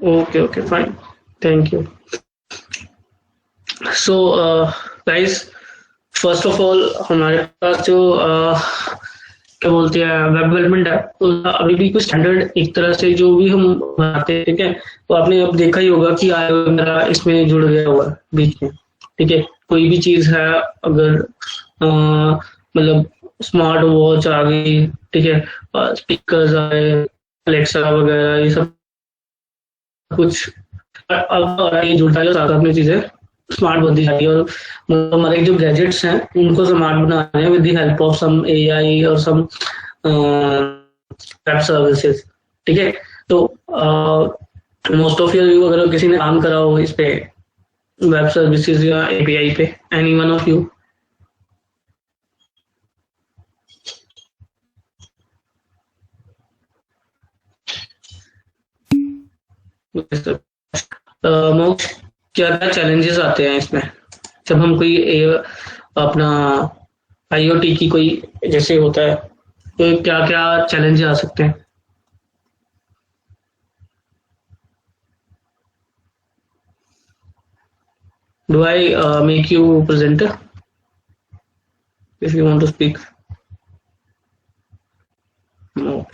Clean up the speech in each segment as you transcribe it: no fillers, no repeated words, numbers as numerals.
Okay okay fine, thank you. So guys, first of all हमारे पास जो क्या बोलते हैं वेब डेवलपमेंट है, तो अभी भी कुछ स्टैंडर्ड एक तरह से जो भी हम बनाते हैं, ठीक है, तो आपने अब देखा ही होगा कि आई वगैरह इसमें जुड़ गया हुआ है बीच में, ठीक है। कोई भी चीज है, अगर मतलब स्मार्ट वॉच आ गई, ठीक है, स्पीकर्स आए, अलेक्सा वगैरह, ये सब कुछ अब ये जुड़ता है साथ में चीजें स्मार्ट बनती जा रही है। और मतलब हमारे जो गैजेट्स हैं उनको स्मार्ट बना रहे हैं with the help of some AI और सम वेब सर्विसेज, ठीक है। तो मोस्ट ऑफ यू अगर किसी ने काम करा हो इस पे, वेब सर्विसेज या एपीआई पे, एनी वन ऑफ यू? मोक्ष, क्या क्या चैलेंजेस आते हैं इसमें जब हम कोई अपना आईओटी की कोई जैसे होता है, तो क्या क्या चैलेंजेस आ सकते हैं? Do I make you presenter if you want to speak? No.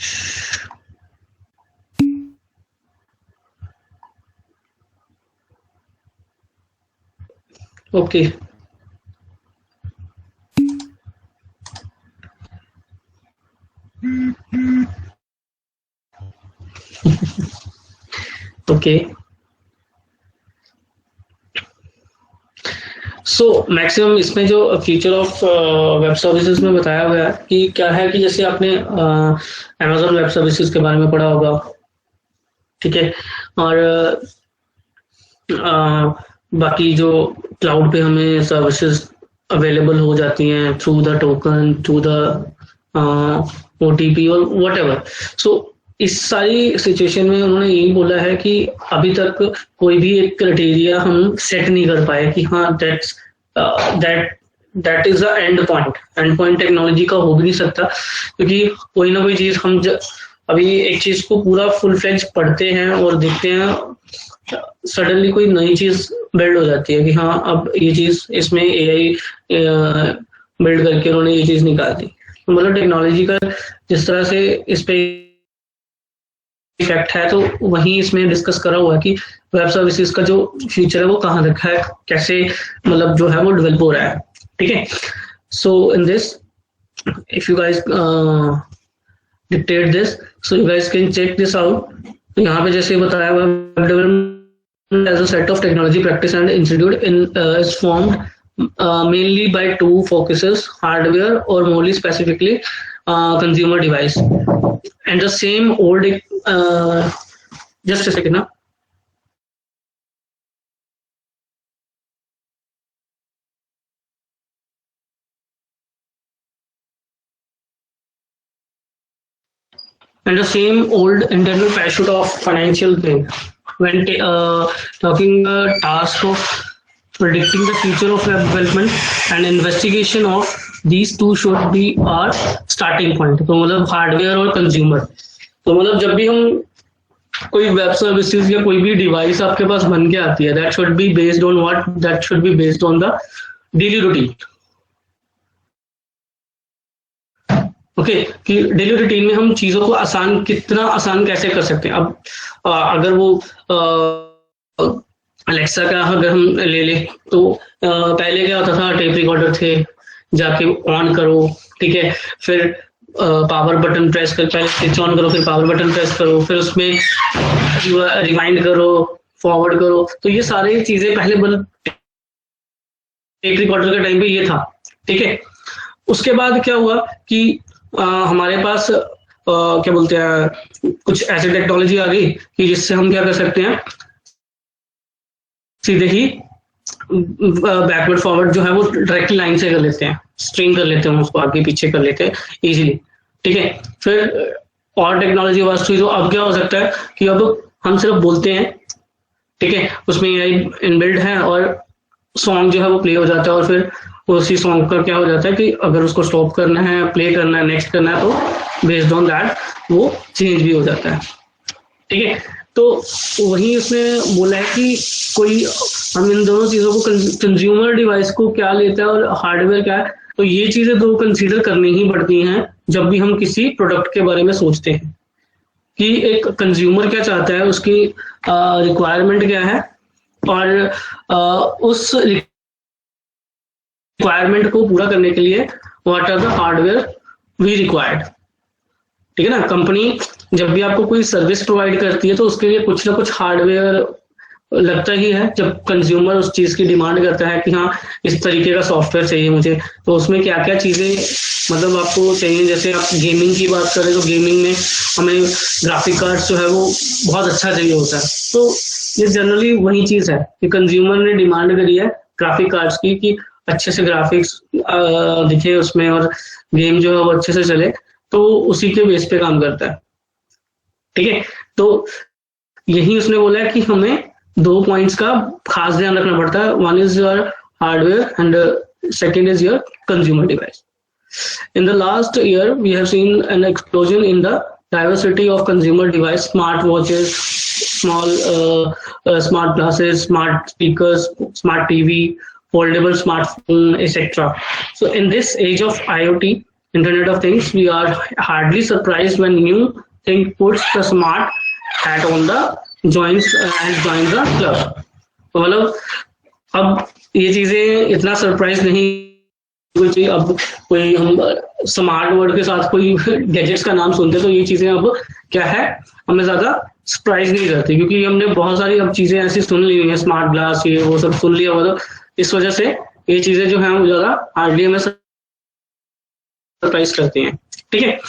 Okay. Okay. So maximum इसमें जो फ्यूचर ऑफ वेब सर्विसेज में बताया गया है कि क्या है कि जैसे आपने अमेजोन वेब सर्विसेज के बारे में पढ़ा होगा, ठीक है, और बाकी जो क्लाउड पे हमें सर्विसेज अवेलेबल हो जाती हैं through the token, through the OTP और वट एवर। सो इस सारी सिचुएशन में उन्होंने यही बोला है कि अभी तक कोई भी एक क्राइटेरिया हम सेट नहीं कर पाए कि हाँ that is the end point. And point technology का हो भी नहीं सकता, क्योंकि कोई ना कोई चीज हम अभी एक चीज को पूरा फुल फ्लेज पढ़ते हैं और देखते हैं, सडनली कोई नई चीज बिल्ड हो जाती है कि हाँ अब ये चीज इसमें एआई बिल्ड करके उन्होंने ये चीज निकाल दी। तो मतलब टेक्नोलॉजी का जिस तरह से इस पे इफेक्ट है, तो वही इसमें डिस्कस करा हुआ है कि वेब सर्विसेज का जो फ्यूचर है वो कहाँ रखा है, कैसे मतलब जो है वो डेवलप हो रहा है, ठीक है। So in this, if you guys dictate this, so you guys can check this out. तो यहाँ पे जैसे बताया हुआ, web development as a set of technology practice and institute in is formed mainly by two focuses: hardware or more specifically consumer device. And the same old just a second now. And the same old internal parachute of financial thing when talking task of predicting the future of web development and investigation of these two should be our starting point. तो मतलब hardware और consumer, तो मतलब जब भी हम कोई web services या कोई भी डिवाइस आपके पास बन के आती है, that should be based on what, that should be based on the daily routine. Okay, कि डेली रूटीन में हम चीजों को आसान, कितना आसान कैसे कर सकते हैं। अब अगर वो अलेक्सा का अगर हम ले ले, तो पहले क्या होता था, टेप रिकॉर्डर थे, जाके ऑन करो, ठीक है, फिर पावर बटन प्रेस कर, पहले स्विच ऑन करो, फिर पावर बटन प्रेस करो, फिर उसमें रिवाइंड करो, फॉरवर्ड करो। तो ये सारी चीजें पहले टेप रिकॉर्डर के टाइम पे ये था, ठीक है। उसके बाद क्या हुआ कि हमारे पास क्या बोलते हैं, कुछ ऐसी टेक्नोलॉजी आ गई कि जिससे हम क्या कर सकते हैं, सीधे ही बैकवर्ड फॉरवर्ड जो है वो डायरेक्ट लाइन से कर लेते हैं, स्ट्रिंग कर लेते हैं, उसको आगे पीछे कर लेते हैं इजीली, ठीक है। फिर और टेक्नोलॉजी वास्ट हुई, तो अब क्या हो सकता है कि अब हम सिर्फ बोलते हैं, ठीक है, उसमें एआई इनबिल्ड है और सॉन्ग जो है वो प्ले हो जाता है, और फिर उसी सॉन्ग का क्या हो जाता है कि अगर उसको स्टॉप करना है, प्ले करना है, नेक्स्ट करना है, तो बेस्ड ऑन दैट वो चेंज भी हो जाता है, ठीक है। तो वही उसने बोला है कि कोई हम इन दोनों चीजों को, कंज्यूमर डिवाइस को क्या लेता है और हार्डवेयर क्या है, तो ये चीजें दो कंसीडर करनी ही पड़ती हैं जब भी हम किसी प्रोडक्ट के बारे में सोचते हैं कि एक कंज्यूमर क्या चाहता है, उसकी रिक्वायरमेंट क्या है, और उस रिक्वायरमेंट को पूरा करने के लिए what are the hardware we required. ठीक है ना, कंपनी जब भी आपको कोई सर्विस प्रोवाइड करती है तो उसके लिए कुछ ना कुछ हार्डवेयर लगता ही है। जब कंज्यूमर उस चीज की डिमांड करता है कि हाँ इस तरीके का सॉफ्टवेयर चाहिए मुझे, तो उसमें क्या क्या चीजें मतलब आपको चाहिए। जैसे आप गेमिंग की बात करें तो गेमिंग में हमें ग्राफिक कार्ड जो है वो बहुत अच्छा चाहिए होता है। तो ये जनरली वही चीज है कि कंज्यूमर ने डिमांड करी है ग्राफिक कार्ड्स की कि अच्छे से ग्राफिक्स दिखे उसमें और गेम जो है वो अच्छे से चले, तो उसी के बेस पे काम करता है। ठीक है, तो यही उसने बोला है कि हमें दो पॉइंट्स का खास ध्यान रखना पड़ता है। One is your hardware and second is your consumer device. In the last year, we have seen an explosion in the diversity of consumer device, smart watches, smart glasses, smart speakers, smart TV, foldable smartphone, etc. So in this age of IoT, Internet of Things, we are hardly surprised when new thing puts the smart hat on the joins and joins the club. तो मतलब अब ये चीजें इतना surprise नहीं कोई चीज। अब कोई हम स्मार्ट वर्ड के साथ कोई गैजेट्स का नाम सुनते तो ये चीजें अब क्या है हमें ज्यादा सरप्राइज नहीं करती, क्योंकि हमने बहुत सारी अब चीजें ऐसी सुन ली हुई है, स्मार्ट ग्लास ये वो सब सुन लिया हुआ, तो इस वजह से ये चीजें जो है वो ज्यादा हार्डली हमें सरप्राइज करती हैं। ठीक है,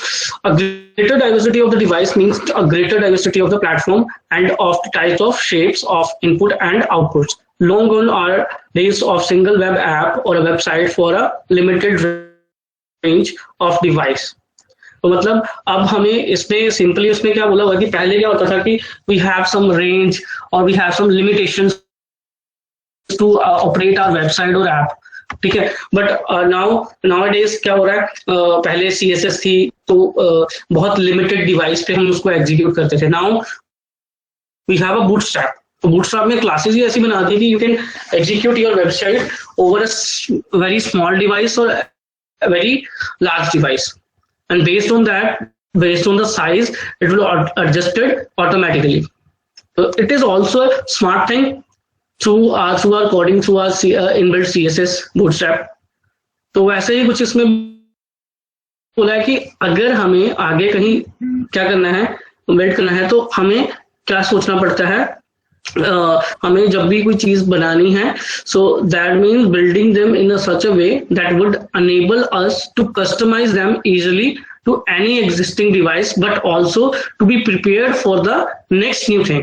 a greater diversity of the device means a greater diversity of the platform and of the types of shapes of input and outputs. Long gone are days of single web app or a website for a limited range of device. तो मतलब अब हमें इसमें simply उसने क्या बोला हुआ कि पहले क्या होता था कि we have some range और we have some limitations to operate our website or app. ठीक है, बट नाउ डेज क्या हो रहा है, पहले CSS थी तो बहुत लिमिटेड डिवाइस पे हम उसको एग्जीक्यूट करते थे। Now we have a bootstrap. तो बूटस्ट्रैप में क्लासेस ही ऐसी बना दी कि you can execute your website over a very small device और very large device, and based on that, based on the size, it will adjusted automatically. तो it is also a smart thing through our coding, through our inbuilt CSS bootstrap। तो वैसे ही कुछ इसमें बोला है कि अगर हमें आगे कहीं क्या करना है, बिल्ड करना है, तो हमें क्या सोचना पड़ता है, हमें जब भी कोई चीज बनानी है, so that means building them in a such a way that would enable us to customize them easily to any existing device, but also to be prepared for the next new thing।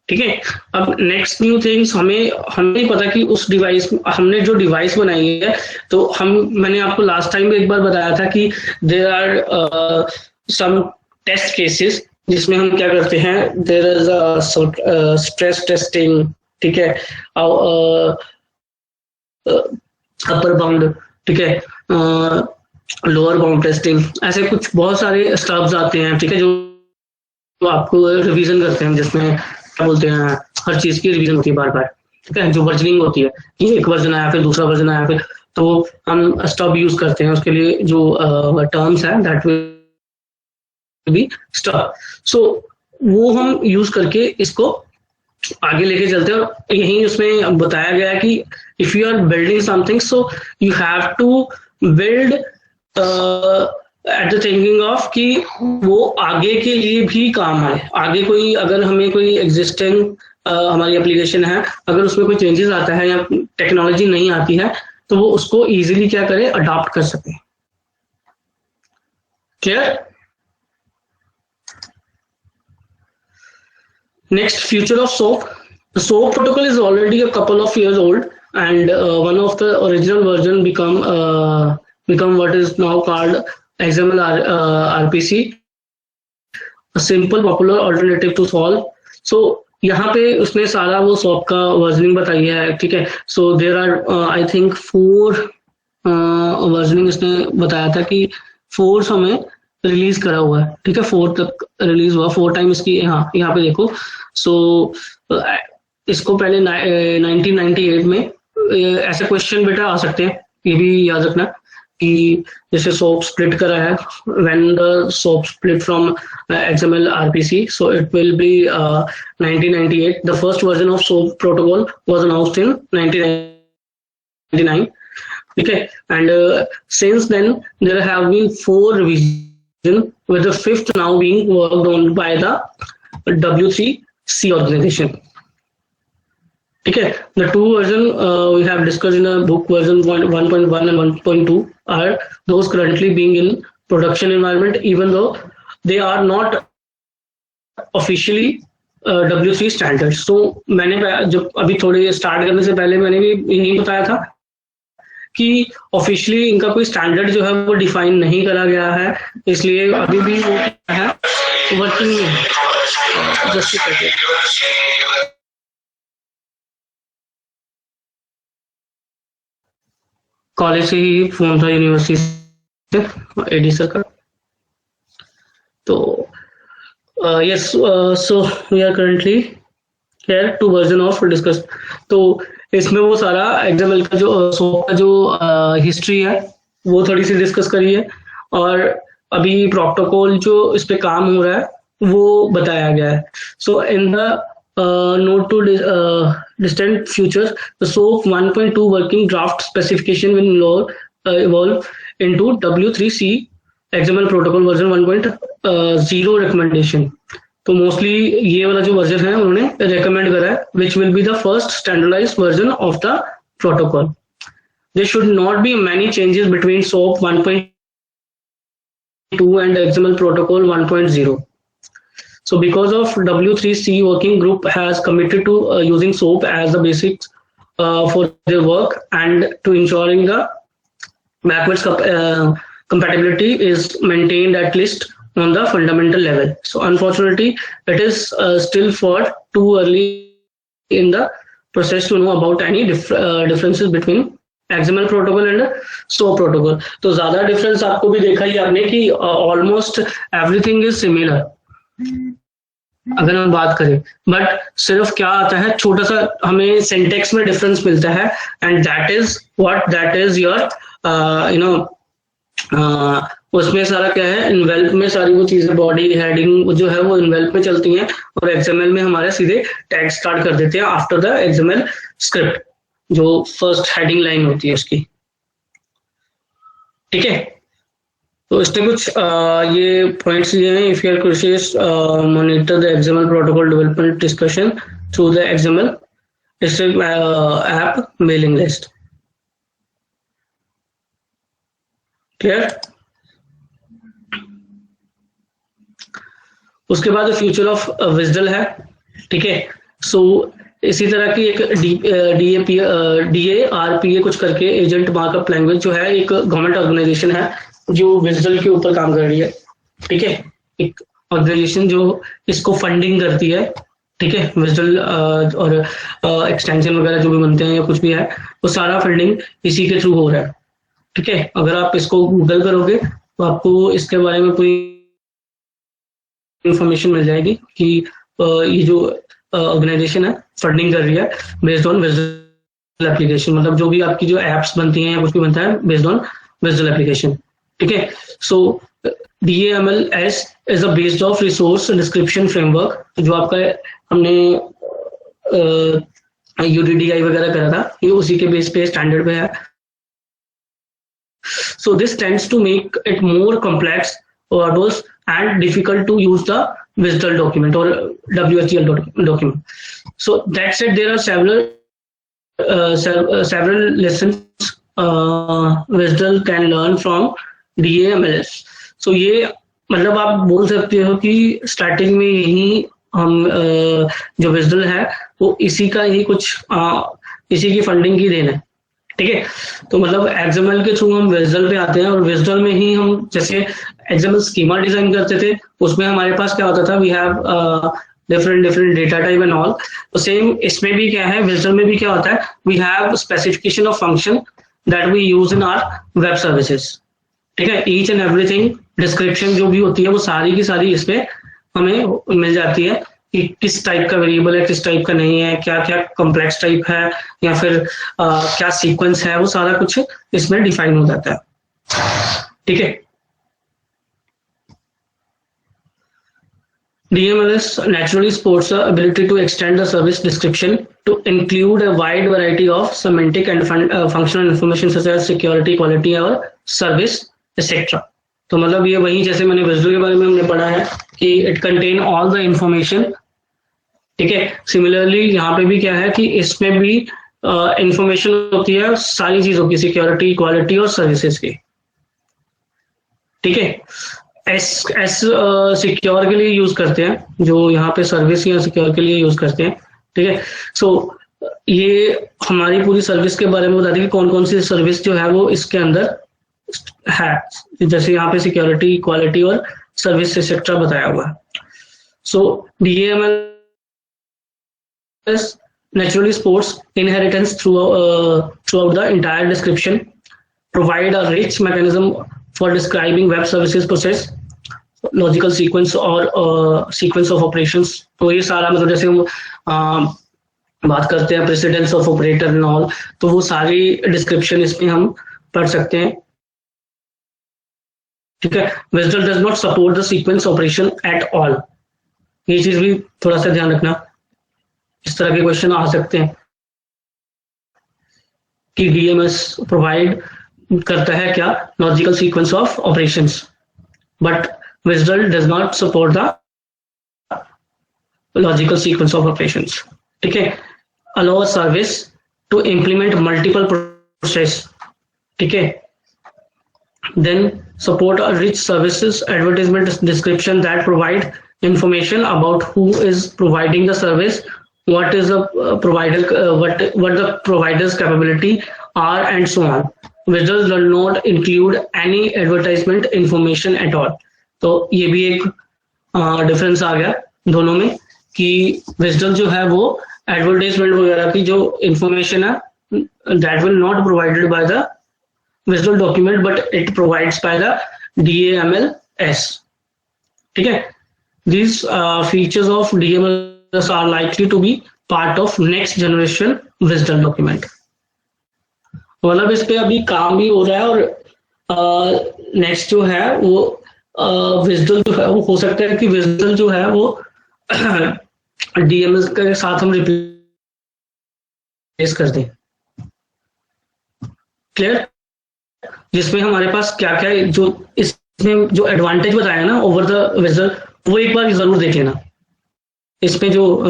ठीक है, अब next new things हमें नहीं पता कि उस device, हमने जो डिवाइस बनाई है, तो मैंने आपको लास्ट टाइम भी एक बार बताया था कि there are some test cases जिसमें हम क्या करते हैं, there is a stress testing, ठीक है, अपर बाउंड, ठीक है, लोअर बाउंड टेस्टिंग, ऐसे कुछ बहुत सारे स्टब्स आते हैं, ठीक है, जो आपको रिवीजन करते हैं, जिसमें क्या बोलते हैं, हर चीज की रिवीजन होती है बार बार। ठीक है, जो वर्जनिंग होती है कि एक वर्जन आया फिर दूसरा वर्जन आया फिर, तो हम स्टब यूज करते हैं उसके लिए, जो टर्म्स है दैट विल बी स्टब। सो वो हम यूज करके इसको आगे लेके चलते हैं। यही उसमें बताया गया है कि if you are building something, so you have to build at the thinking of कि वो आगे के लिए भी काम आए। आगे कोई अगर हमें कोई एग्जिस्टिंग हमारी एप्लीकेशन है, अगर उसमें कोई चेंजेस आता है या टेक्नोलॉजी नहीं आती है, तो वो उसको इजीली क्या करे, अडॉप्ट कर सके। Clear? Next, future of SOAP. The SOAP protocol is already a couple of years old, and one of the original version become what is now called XML RPC, a simple popular alternative to solve. So यहाँ पे उसने सारा वो SOAP का versioning बताई है। ठीक है, so there are I think 4 versioning उसने बताया था कि 4 हमें रिलीज करा हुआ है, ठीक है, 4 तक रिलीज हुआ, 4 टाइम इसकी, हाँ यहाँ पे देखो। सो इसको पहले 1998 में ऐसे क्वेश्चन बेटा आ सकते हैं, ये भी याद रखना कि जैसे सोप स्प्लिट करा है, when the soap split from XML RPC, so it will be 1998, the first version of soap protocol was announced in 1999, ठीक है, and since then there have been 4 revisions with the 5th now being worked on by the W3C organization, ठीक है। The 2 version we have discussed in the book, version 1.1 and 1.2 are those currently being in production environment, even though they are not officially W3 standards. So मैंने जब अभी थोड़े start करने से पहले मैंने भी यही बताया था कि ऑफिशियली इनका कोई स्टैंडर्ड जो है वो डिफाइन नहीं करा गया है, इसलिए अभी भी वो क्या है, वर्किंग में है। जस्ट करके कॉलेज से ही फोन था, यूनिवर्सिटी से, एडी सर का। तो yes, so we are currently here 2 version of discuss. तो इसमें वो सारा XML का जो सोप का जो हिस्ट्री है वो थोड़ी सी डिस्कस करी है, और अभी प्रोटोकॉल जो इस पे काम हो रहा है वो बताया गया है। So in the note to distant future, the SOAP 1.2 working draft specification will evolve into W3C XML protocol version 1.0 recommendation. तो मोस्टली ये वाला जो वर्जन है उन्होंने रेकमेंड करा है, which will be the first standardized version of the protocol. There should not be many changes between SOAP 1.2 and XML protocol 1.0. So because of W3C working group has committed to using SOAP as the basics for their work and to ensuring the backwards compatibility is maintained at least on the fundamental level. So unfortunately, it is still for too early in the process to know about any differences between XML protocol and SOAP protocol. तो ज्यादा difference आपको भी देखा ही आपने कि almost everything is similar अगर हम बात करें, बट सिर्फ क्या आता है, छोटा सा हमें सिंटेक्स में डिफरेंस मिलता है, and that is your you know, उसमें सारा क्या है, इन्वेल्प में सारी वो चीजें, बॉडी हेडिंग जो है वो इन्वेल्प में चलती हैं, और XML में हमारे सीधे टैग स्टार्ट कर देते हैं आफ्टर द XML स्क्रिप्ट, जो फर्स्ट हेडिंग लाइन होती है उसकी, ठीक है। तो इसमें कुछ ये पॉइंट्स दिए हैं। If you are curious, monitor the XML protocol development discussion through the XML app mailing list, clear. उसके बाद फ्यूचर ऑफ विजडल है, ठीक है। सो इसी तरह की एक DARPA कुछ करके एजेंट मार्कअप लैंग्वेज जो है, एक गवर्नमेंट ऑर्गेनाइजेशन है जो विजडल के ऊपर काम कर रही है, ठीक है। एक ऑर्गेनाइजेशन जो इसको फंडिंग करती है, ठीक है, विजडल और एक्सटेंशन वगैरह जो भी बनते हैं या कुछ भी है, वो सारा फंडिंग इसी के थ्रू हो रहा है, ठीक है। अगर आप इसको गूगल करोगे तो आपको इसके बारे में पूरी इंफॉर्मेशन मिल जाएगी कि ये जो ऑर्गेनाइजेशन है फंडिंग कर रही है बेस्ड ऑन विजडल एप्लीकेशन, मतलब जो भी आपकी जो एप्स बनती हैं या कुछ भी बनता है बेस्ड ऑन विजडल एप्लीकेशन, ठीक है। सो DAMLS is a based of resource description framework, जो आपका हमने UDDI वगैरह करा था, ये उसी के बेस पे स्टैंडर्ड पे है। So this tends to make it more complex verbose and difficult to use the WSDL document or WSDL document. So that said, there are several lessons WSDL can learn from DAMLS. So ये मतलब आप बोल सकते हो कि starting में यही हम जो WSDL है वो इसी का ही कुछ इसी की फंडिंग की देन है, ठीक है। तो मतलब XML के थ्रू हम WSDL पे आते हैं, और WSDL में ही हम जैसे XML स्कीमा डिजाइन करते थे, उसमें हमारे पास क्या होता था, we have different data type and all. तो सेम इसमें भी क्या है, WSDL में भी क्या होता है, we have specification of function that we use in our web services, ठीक है। ईच एंड एवरीथिंग डिस्क्रिप्शन जो भी होती है वो सारी की सारी इसमें हमें मिल जाती है कि किस टाइप का वेरिएबल है, किस टाइप का नहीं है, क्या क्या कॉम्प्लेक्स टाइप है, या फिर क्या सीक्वेंस है, वो सारा कुछ इसमें डिफाइन हो जाता है। ठीक है। DMLS naturally supports the ability to extend the service description to include a wide variety of semantic and functional information such as security, quality और service etc. तो मतलब ये वही जैसे मैंने विजुअल के बारे में हमने पढ़ा है कि it contain all the information. ठीक है। सिमिलरली यहाँ पे भी क्या है कि इसमें भी इंफॉर्मेशन होती है सारी चीजों की, सिक्योरिटी, क्वालिटी और सर्विसेज की। ठीक है। एस सिक्योर के लिए यूज करते हैं, जो यहाँ पे सर्विस या सिक्योर के लिए यूज करते हैं। ठीक है। सो ये हमारी पूरी सर्विस के बारे में बताती है कि कौन कौन सी सर्विस जो है वो इसके अंदर है, जैसे यहाँ पे सिक्योरिटी, क्वालिटी और सर्विस एक्सेट्रा बताया हुआ है। सो DMLS naturally supports inheritance throughout the entire description, provide a rich mechanism for describing web services process, logical sequence और sequence of operations। तो ये सारा मतलब जैसे हम बात करते हैं precedence of operator and all, तो वो सारी डिस्क्रिप्शन इसमें हम पढ़ सकते हैं। ठीक है। WSDL does not support the sequence operation at all। ये चीज भी थोड़ा सा ध्यान रखना, इस तरह के क्वेश्चन आ सकते हैं कि DMS प्रोवाइड करता है क्या, logical sequence of operations, but WSDL does not support the logical sequence of operations. ठीक है। Allow service to implement multiple process. ठीक है। Then support a rich services advertisement description that provide information about who is providing the service, what is the provider, what the provider's capability are, and so on. WSDL does not include any advertisement information at all। तो ये भी एक difference आ गया दोनों में कि WSDL जो है वो एडवर्टाइजमेंट वगैरह की जो इंफॉर्मेशन है that will not provided by the WSDL document but it provides by the DMLS। ठीक है। These features of DMLS are likely to be part of next generation WSDL document। मतलब इस पे अभी काम भी हो रहा है और नेक्स्ट जो है वो WSDL जो है वो हो सकता है कि WSDL जो है वो DMLS के साथ हम रिप्लेस कर दें। क्लियर। जिसमें हमारे पास क्या क्या जो इसमें जो एडवांटेज बताया ना ओवर द WSDL, वो एक बार जरूर देख लेना। इसमें जो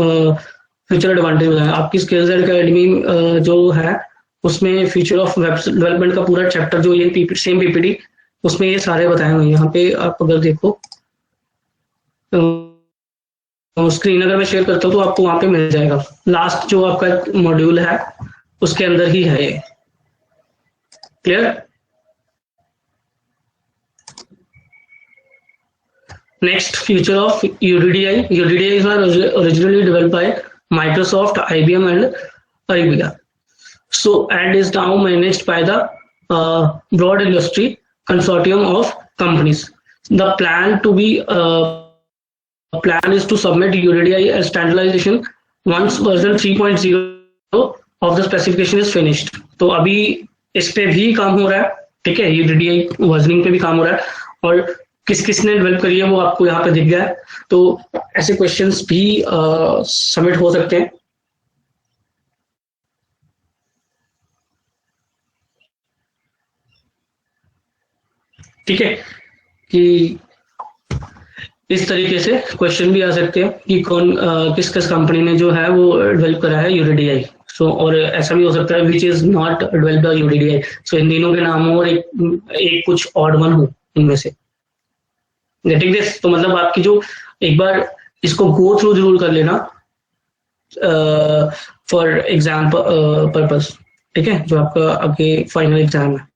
फ्यूचर एडवांटेज बताया, आपकी स्किल्स एकेडमी जो है उसमें फ्यूचर ऑफ वेब डेवलपमेंट का पूरा चैप्टर जो ये सेम पीपीटी उसमें ये सारे बताए हुए हैं। यहाँ पे आप अगर देखो स्क्रीन अगर मैं शेयर करता हूँ तो आपको वहां पे मिल जाएगा, लास्ट जो आपका मॉड्यूल है उसके अंदर ही है ये। Clear. Next, future of UDDI. UDDI is originally developed by Microsoft, IBM, and Ariba. So, and is now managed by the broad industry consortium of companies. The plan is to submit UDDI as standardization once version 3.0 of the specification is finished। तो अभी इस पे भी काम हो रहा है। ठीक है। UDDI वर्जनिंग पे भी काम हो रहा है और किसने डेवलप करी है वो आपको यहाँ पे दिख गया है। तो ऐसे क्वेश्चंस भी सबमिट हो सकते हैं। ठीक है। कि इस तरीके से क्वेश्चन भी आ सकते हैं कि कौन किस कंपनी ने जो है वो डेवलप करा है UDDI। सो और ऐसा भी हो सकता है which is not developed by UDDI। सो इन तीनों के नाम हो और एक कुछ ऑड वन हो इनमें से। Getting this. तो मतलब आपकी जो एक बार इसको गो थ्रू जरूर कर लेना फॉर एग्जाम पर्पस। ठीक है। जो आपका आगे फाइनल एग्जाम है।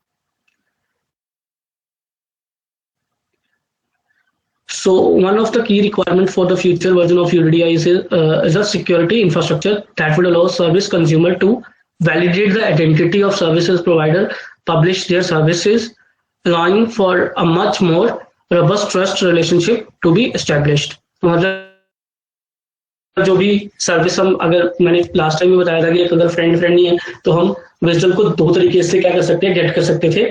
So one of the key requirements for the future version of UDDI is a security infrastructure that would allow service consumer to validate the identity of services provider, publish their services, allowing for a much more robust trust relationship to be established. तो मतलब जो भी service हम, अगर मैंने last time भी बताया था कि अगर फ्रेंड फ्रेंड नहीं है तो हम विजडल को दो तरीके से क्या कर सकते हैं, गेट कर सकते थे,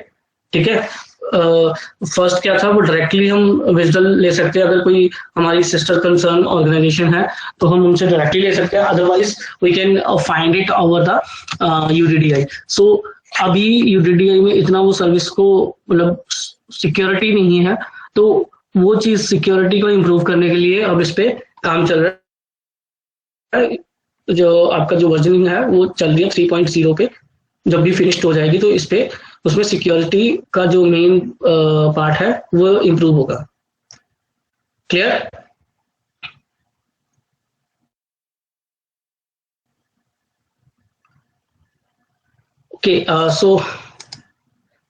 ठीक है। फर्स्ट क्या था, वो डायरेक्टली हम विजडल ले सकते हैं, अगर कोई हमारी सिस्टर कंसर्न ऑर्गेनाइजेशन है तो हम उनसे डायरेक्टली ले सकते हैं, otherwise we can find it over the UDDI. So अभी यूडीडीआई में इतना वो सर्विस को मतलब सिक्योरिटी नहीं है, तो वो चीज सिक्योरिटी को इम्प्रूव करने के लिए अब इस पे काम चल रहा है। जो आपका जो वर्जनिंग है वो चल रही है 3.0 पे, जब भी फिनिश्ड हो जाएगी तो इस पे उसमें सिक्योरिटी का जो मेन पार्ट है वो इम्प्रूव होगा। क्लियर? ओके, सो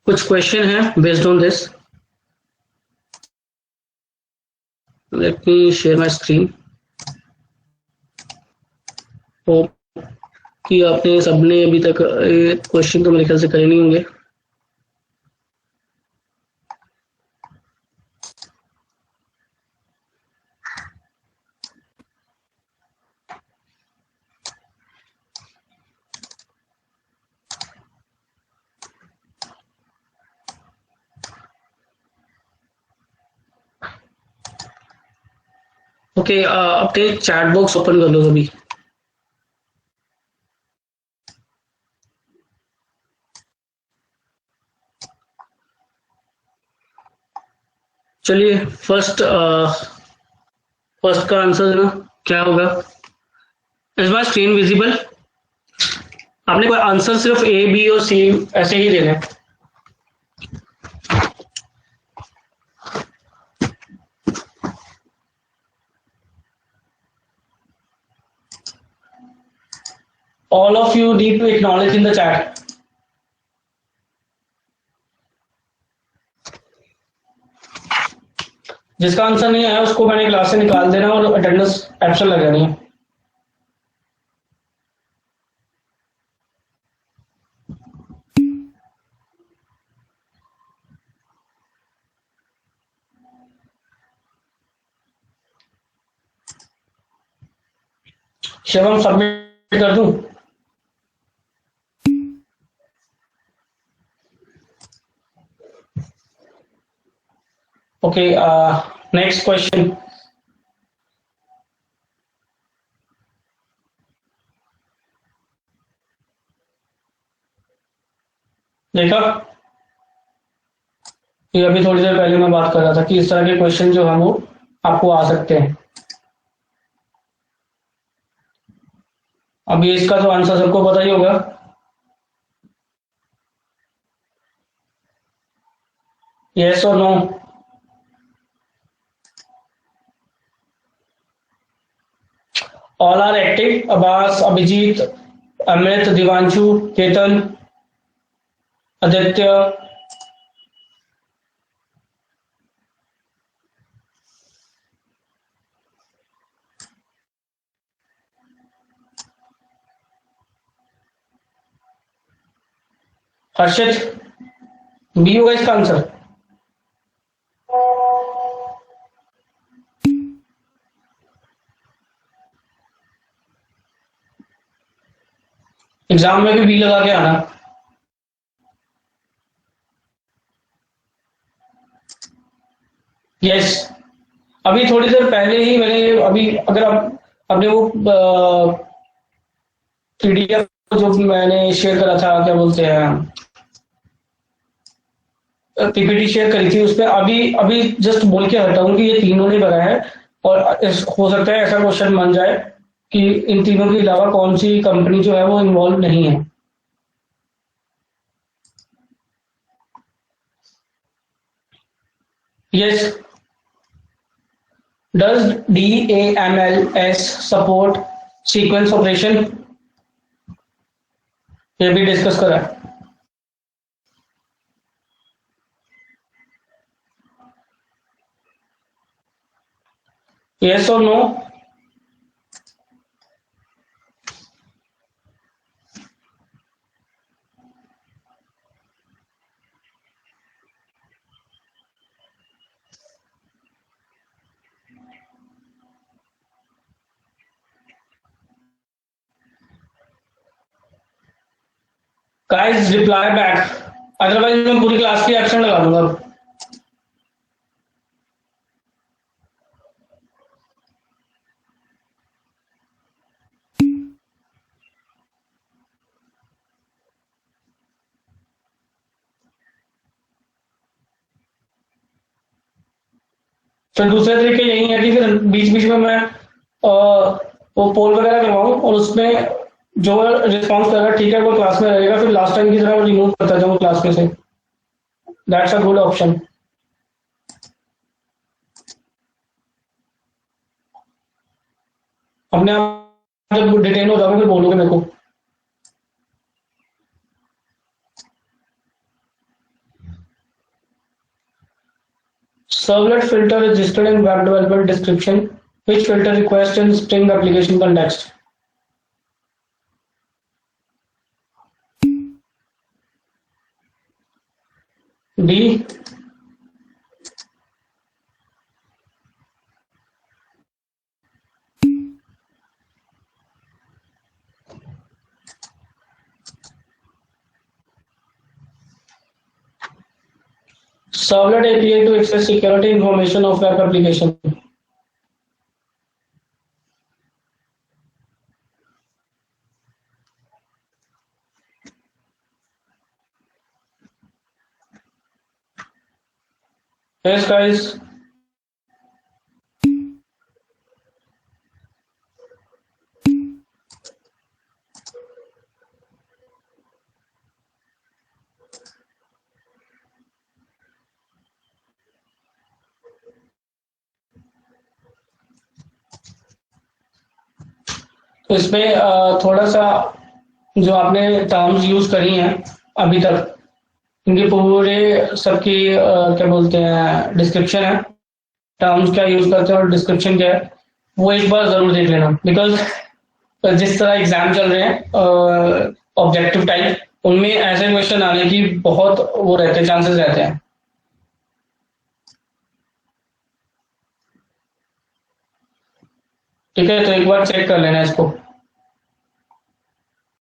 कुछ क्वेश्चन है based on this. Let me share my screen. Hope कि आपने सबने अभी तक क्वेश्चन तो मेरे ख्याल से करे नहीं होंगे। ओके, अपने चैट बॉक्स ओपन कर लो अभी। चलिए, फर्स्ट का आंसर देना क्या होगा? Is my screen visible? आपने कोई आंसर सिर्फ ए बी और सी ऐसे ही देने। All of you need to acknowledge in the chat. जिसका आंसर नहीं आया उसको मैंने क्लास से निकाल देना और अटेंडेंस एब्सेंट लगानी है। शिवम सबमिट कर दूं? Okay, next question. देखा? ये अभी थोड़ी देर पहले मैं बात कर रहा था कि इस तरह के क्वेश्चन जो हम वो आपको आ सकते हैं। अभी इसका तो आंसर सबको पता ही होगा। यस और no? All are active. Abbas, Abhijit, Amrit, Divanshu, Ketan, Aditya, Harshit. B होगा इसका आंसर। एग्जाम में भी बी लगा के आना। यस, अभी थोड़ी देर पहले ही मैंने, अभी अगर आप अपने वो पीडीएफ जो मैंने शेयर करा था, क्या बोलते हैं, पीपीटी शेयर करी थी, उसमें अभी अभी जस्ट बोल के हटा हूँ कि ये तीनों ने करा है। और हो सकता है ऐसा क्वेश्चन बन जाए कि इन तीनों के अलावा कौन सी कंपनी जो है वो इन्वॉल्व नहीं है। Yes, does DAMLS support sequence operation? ये भी डिस्कस करा है। यस और no? Guys reply back, otherwise मैं पूरी क्लास की एब्सेंट लगा दूंगा। फिर दूसरा तरीका यही है कि फिर बीच बीच में मैं वो पोल वगैरह करवाऊं और उसमें जो रिस्पॉन्स करेगा ठीक है वो क्लास में रहेगा, फिर लास्ट टाइम की तरह वो रिमूव करता जाऊँ क्लास में से। That's a good option. अपने आप जब डिटेन हो जाओगे फिर बोलोगे मेरे को। Servlet filter is listed in web development description. Which filter request in Spring application context? D. Servlet API to access security information of web application. Yes, guys. तो इसमें थोड़ा सा जो आपने टर्म्स यूज करी हैं अभी तक, इनके पूरे सबकी क्या बोलते हैं डिस्क्रिप्शन है, टर्म्स क्या यूज करते हैं और डिस्क्रिप्शन क्या है, वो एक बार जरूर देख लेना। बिकॉज जिस तरह एग्जाम चल रहे हैं ऑब्जेक्टिव टाइप, उनमें ऐसे क्वेश्चन आने की बहुत वो रहते हैं, चांसेस रहते हैं। ठीक है, तो एक बार चेक कर लेना इसको।